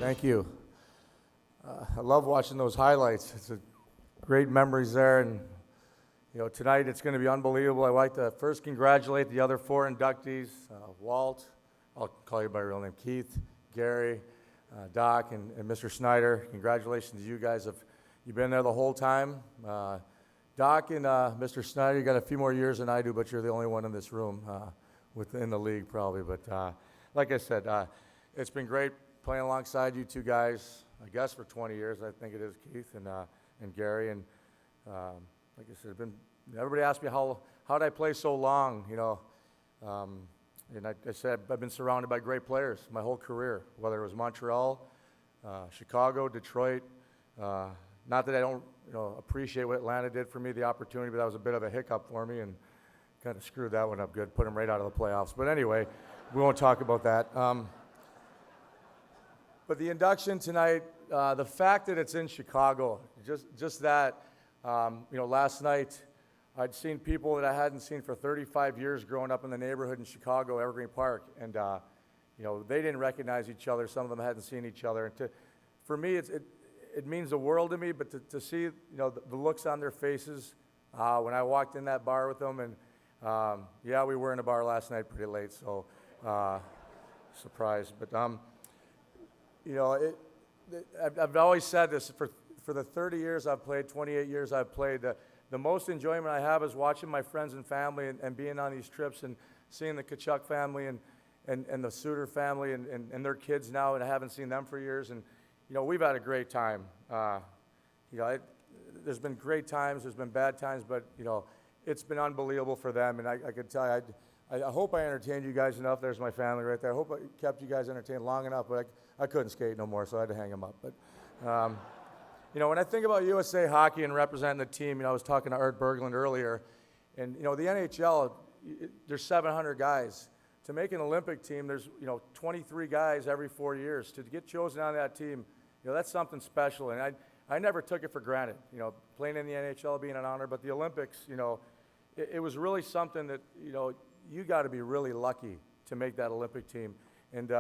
Thank you. I love watching those highlights. It's great memories there, and tonight it's going to be unbelievable. I'd like to first congratulate the other 4 inductees, Walt, I'll call you by your real name, Keith, Gary, Doc, and Mr. Snyder. Congratulations to you guys. You've been there the whole time. Doc and Mr. Snyder, you got a few more years than I do, but you're the only one in this room within the league probably. But like I said, it's been great playing alongside you two guys, I guess for 20 years, I think it is, Keith and Gary. And like I said, everybody asked me how did I play so long, and I said I've been surrounded by great players my whole career, whether it was Montreal, Chicago, Detroit. Not that I don't appreciate what Atlanta did for me, the opportunity, but that was a bit of a hiccup for me and kind of screwed that one up good, put them right out of the playoffs. But anyway, we won't talk about that. But the induction tonight, the fact that it's in Chicago, just that, last night I'd seen people that I hadn't seen for 35 years growing up in the neighborhood in Chicago, Evergreen Park, and they didn't recognize each other. Some of them hadn't seen each other. And for me, it means the world to me. But to see the looks on their faces when I walked in that bar with them, and we were in a bar last night pretty late, so surprised. But I've always said this, for the 30 years I've played, 28 years I've played, the most enjoyment I have is watching my friends and family and being on these trips and seeing the Kachuk family and the Suter family and their kids now, and I haven't seen them for years. And, we've had a great time. There's been great times, there's been bad times, but, it's been unbelievable for them. And I could tell you, I hope I entertained you guys enough. There's my family right there. I hope I kept you guys entertained long enough, but I couldn't skate no more, so I had to hang them up. But, when I think about USA Hockey and representing the team, I was talking to Art Berglund earlier, and, the NHL, there's 700 guys. To make an Olympic team, there's, 23 guys every 4 years. To get chosen on that team, that's something special, and I never took it for granted, playing in the NHL being an honor, but the Olympics, it was really something that, you got to be really lucky to make that Olympic team. And,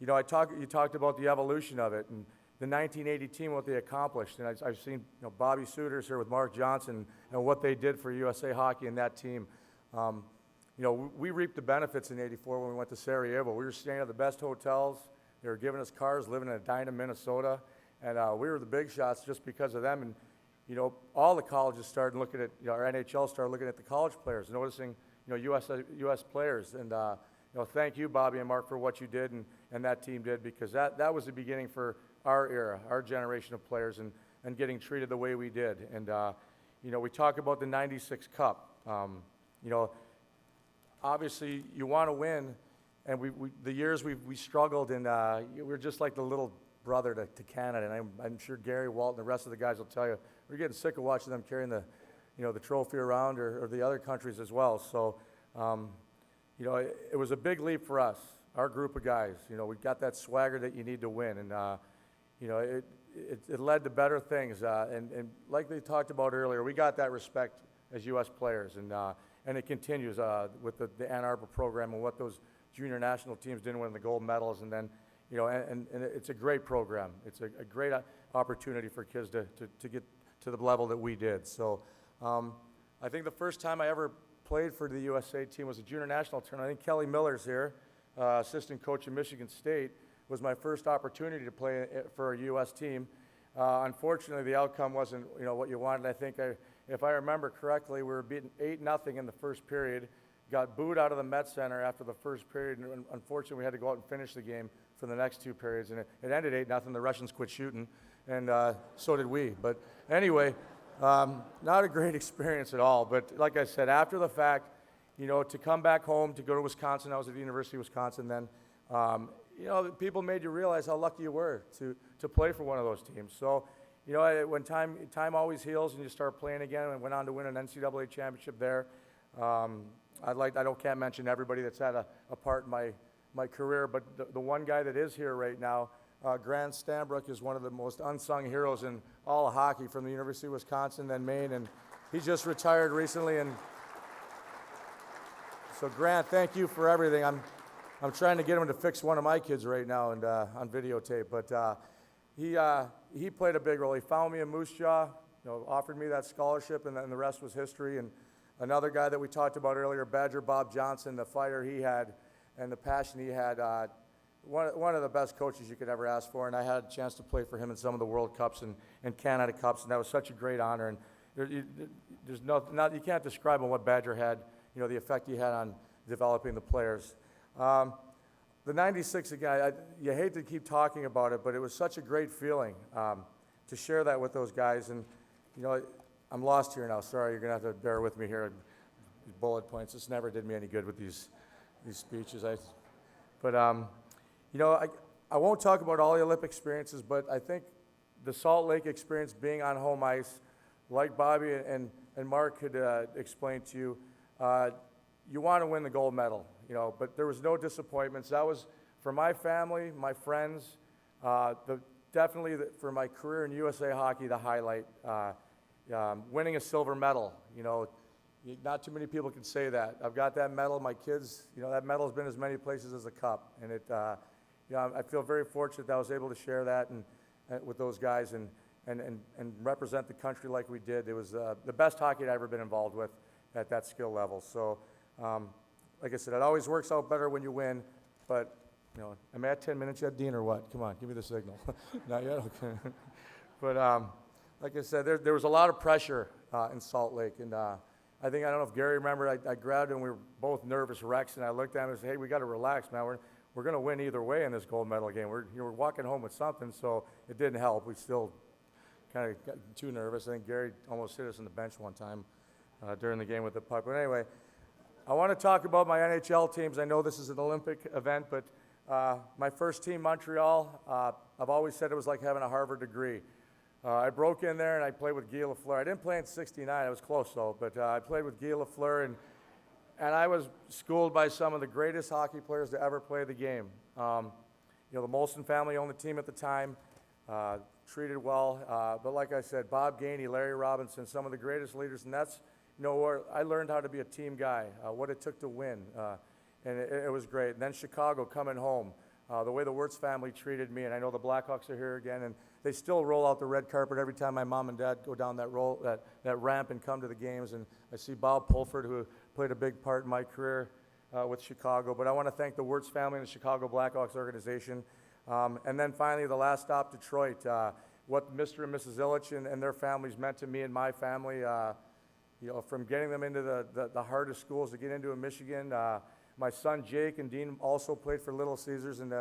you talked about the evolution of it and the 1980 team, what they accomplished. And I've seen Bobby Souters here with Mark Johnson and what they did for USA Hockey and that team. We reaped the benefits in '84 when we went to Sarajevo. We were staying at the best hotels. They were giving us cars, living in Edina, Minnesota. And we were the big shots just because of them. And, all the colleges started looking at, our NHL started looking at the college players, noticing, U.S. players. And, thank you, Bobby and Mark, for what you did and that team did, because that was the beginning for our era, our generation of players, and getting treated the way we did. And, we talk about the '96 Cup. Obviously, you want to win, and the years we struggled, and we're just like the little brother to Canada. And I'm sure Gary, Walt, and the rest of the guys will tell you, we're getting sick of watching them carrying the trophy around, or the other countries as well. So, it was a big leap for us, our group of guys. We got that swagger that you need to win, and it led to better things. And like they talked about earlier, we got that respect as U.S. players, and it continues with the Ann Arbor program and what those junior national teams did win the gold medals, and then. And it's a great program. It's a great opportunity for kids to get to the level that we did. So I think the first time I ever played for the USA team was a junior national tournament. I think Kelly Miller's here, assistant coach at Michigan State, was my first opportunity to play for a U.S. team. Unfortunately, the outcome wasn't what you wanted. I think if I remember correctly, we were beaten 8-0 in the first period, got booed out of the Met Center after the first period, and unfortunately we had to go out and finish the game for the next 2 periods, and it ended 8-0. The Russians quit shooting, and so did we. But anyway, not a great experience at all. But like I said, after the fact, to come back home, to go to Wisconsin, I was at the University of Wisconsin then, people made you realize how lucky you were to play for one of those teams. So, when time always heals and you start playing again, and went on to win an NCAA championship there. Can't mention everybody that's had a part in my career, but the one guy that is here right now, Grant Stambrook, is one of the most unsung heroes in all of hockey, from the University of Wisconsin, then Maine, and he just retired recently. And so, Grant, thank you for everything. I'm trying to get him to fix one of my kids right now and on videotape. But he played a big role. He found me in Moose Jaw, offered me that scholarship, and then the rest was history. And another guy that we talked about earlier, Badger Bob Johnson, the fire he had and the passion he had, one of the best coaches you could ever ask for. And I had a chance to play for him in some of the World Cups and Canada Cups, and that was such a great honor. And you can't describe on what Badger had, the effect he had on developing the players. The 96 again, you hate to keep talking about it, but it was such a great feeling to share that with those guys. And, I'm lost here now. Sorry, you're going to have to bear with me here. These bullet points, this never did me any good with these speeches. But I won't talk about all the Olympic experiences, but I think the Salt Lake experience, being on home ice, like Bobby and Mark could explain to you, you want to win the gold medal, but there was no disappointments. That was, for my family, my friends, definitely for my career in USA Hockey, the highlight. Winning a silver medal, not too many people can say that. I've got that medal. My kids, that medal's been as many places as the cup, and I feel very fortunate that I was able to share that and with those guys and represent the country like we did. It was the best hockey I'd ever been involved with at that skill level. So, like I said, it always works out better when you win. But am I at 10 minutes yet, Dean, or what? Come on, give me the signal. Not yet, okay. But like I said, there was a lot of pressure in Salt Lake, and I don't know if Gary remembered. I grabbed him. And we were both nervous wrecks, and I looked at him and said, "Hey, we got to relax, man. We're going to win either way in this gold medal game. We're walking home with something." So it didn't help. We still kind of got too nervous. I think Gary almost hit us on the bench one time during the game with the puck. But anyway, I want to talk about my NHL teams. I know this is an Olympic event, but my first team, Montreal, I've always said it was like having a Harvard degree. I broke in there and I played with Guy Lafleur. I didn't play in '69. I was close though, but I played with Guy Lafleur, and I was schooled by some of the greatest hockey players to ever play the game. The Molson family owned the team at the time, treated well. But like I said, Bob Gainey, Larry Robinson, some of the greatest leaders, and that's where I learned how to be a team guy, what it took to win, and it was great. And then Chicago, coming home, the way the Wirtz family treated me, and I know the Blackhawks are here again, and they still roll out the red carpet every time my mom and dad go down that ramp and come to the games. And I see Bob Pulford, who played a big part in my career with Chicago. But I want to thank the Wirtz family and the Chicago Blackhawks organization. And then finally, the last stop, Detroit. What Mr. and Mrs. Illich and their families meant to me and my family, from getting them into the hardest schools to get into in Michigan. My son Jake and Dean also played for Little Caesars, and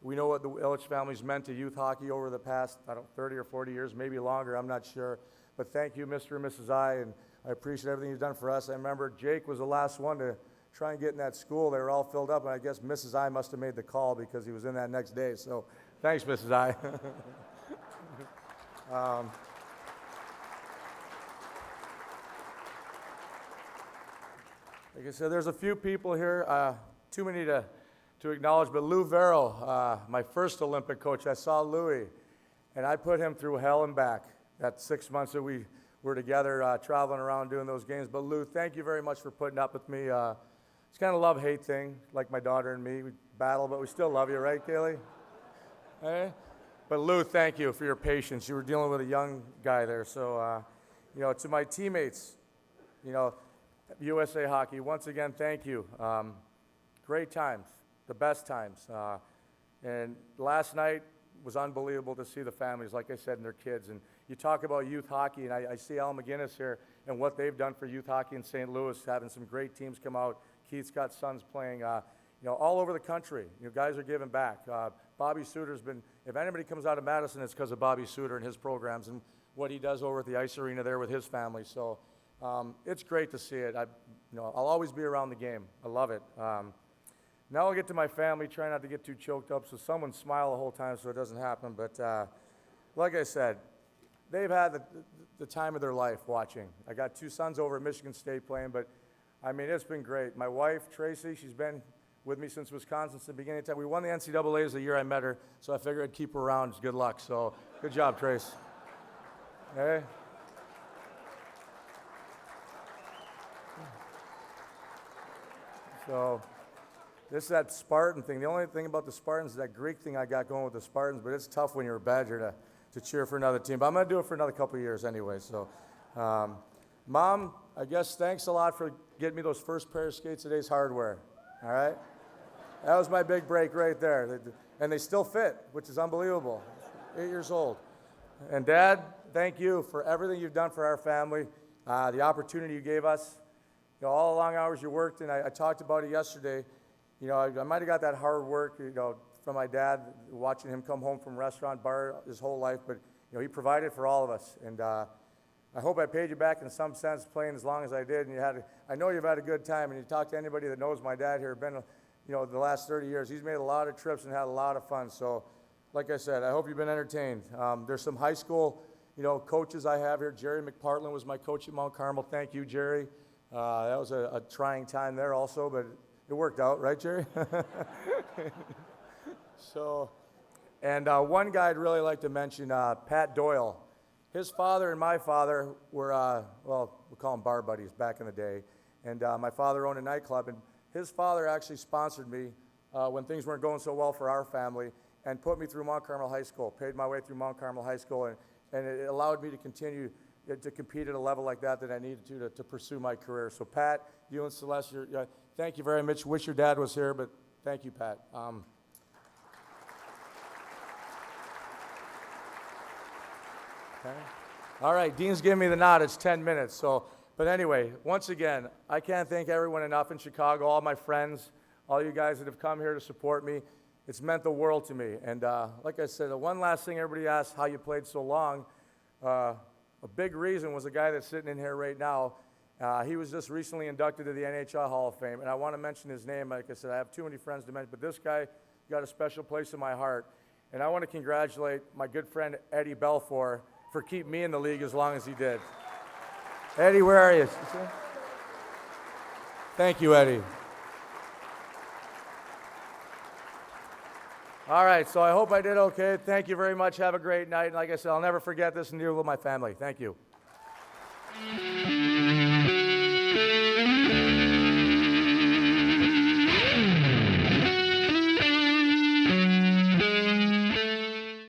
we know what the Illich family's meant to youth hockey over the past, 30 or 40 years, maybe longer, I'm not sure. But thank you, Mr. and Mrs. I, and I appreciate everything you've done for us. I remember Jake was the last one to try and get in that school. They were all filled up, and I guess Mrs. I must have made the call because he was in that next day. So thanks, Mrs. I. Like I said, there's a few people here, too many to acknowledge, but Lou Vero, my first Olympic coach, I saw Louie, and I put him through hell and back that 6 months that we were together traveling around doing those games. But Lou, thank you very much for putting up with me. It's kind of a love-hate thing, like my daughter and me. We battle, but we still love you, right, Kaylee? Hey? But Lou, thank you for your patience. You were dealing with a young guy there. So, to my teammates, USA Hockey, once again, thank you. Great times, the best times. And last night was unbelievable to see the families, like I said, and their kids. And you talk about youth hockey, and I see Al McGinnis here and what they've done for youth hockey in St. Louis, having some great teams come out. Keith's got sons playing, all over the country. Guys are giving back. Bobby Suter's been, if anybody comes out of Madison, it's because of Bobby Suter and his programs and what he does over at the ice arena there with his family. So it's great to see it. I'll always be around the game. I love it. Now I'll get to my family. Try not to get too choked up, so someone smile the whole time so it doesn't happen. But like I said, they've had the time of their life watching. I got two sons over at Michigan State playing, but it's been great. My wife, Tracy, she's been with me since Wisconsin, since the beginning of time. We won the NCAAs the year I met her, so I figured I'd keep her around. Good luck. So good job, Trace. Hey. So This is that Spartan thing. The only thing about the Spartans is that Greek thing I got going with the Spartans, but it's tough when you're a Badger to cheer for another team. But I'm going to do it for another couple of years anyway. So, Mom, I guess thanks a lot for getting me those first pair of skates at Ace Hardware. All right? That was my big break right there. And they still fit, which is unbelievable. 8 years old. And Dad, thank you for everything you've done for our family, the opportunity you gave us, all the long hours you worked, and I talked about it yesterday. I might have got that hard work, from my dad, watching him come home from restaurant, bar his whole life, but, he provided for all of us. And I hope I paid you back in some sense, playing as long as I did. And I know you've had a good time, and you talk to anybody that knows my dad here, been, the last 30 years, he's made a lot of trips and had a lot of fun. So, like I said, I hope you've been entertained. There's some high school, coaches I have here. Jerry McPartland was my coach at Mount Carmel. Thank you, Jerry. That was a trying time there also, but it worked out, right, Jerry? So, and one guy I'd really like to mention, Pat Doyle. His father and my father were, we'll call them bar buddies back in the day. And my father owned a nightclub, and his father actually sponsored me when things weren't going so well for our family and put me through Mount Carmel High School, paid my way through Mount Carmel High School, and it allowed me to continue to compete at a level like that I needed to pursue my career. So Pat, you and Celeste, thank you very much. Wish your dad was here, but thank you, Pat. Okay. All right, Dean's giving me the nod. It's 10 minutes. So, but anyway, once again, I can't thank everyone enough in Chicago, all my friends, all you guys that have come here to support me. It's meant the world to me. And like I said, the one last thing everybody asks, how you played so long. A big reason was a guy that's sitting in here right now. He was just recently inducted to the NHL Hall of Fame, and I want to mention his name. Like I said, I have too many friends to mention, but this guy got a special place in my heart. And I want to congratulate my good friend Eddie Belfour for keeping me in the league as long as he did. Eddie, where are you? Thank you, Eddie. All right, so I hope I did okay. Thank you very much. Have a great night. And like I said, I'll never forget this and deal with my family. Thank you.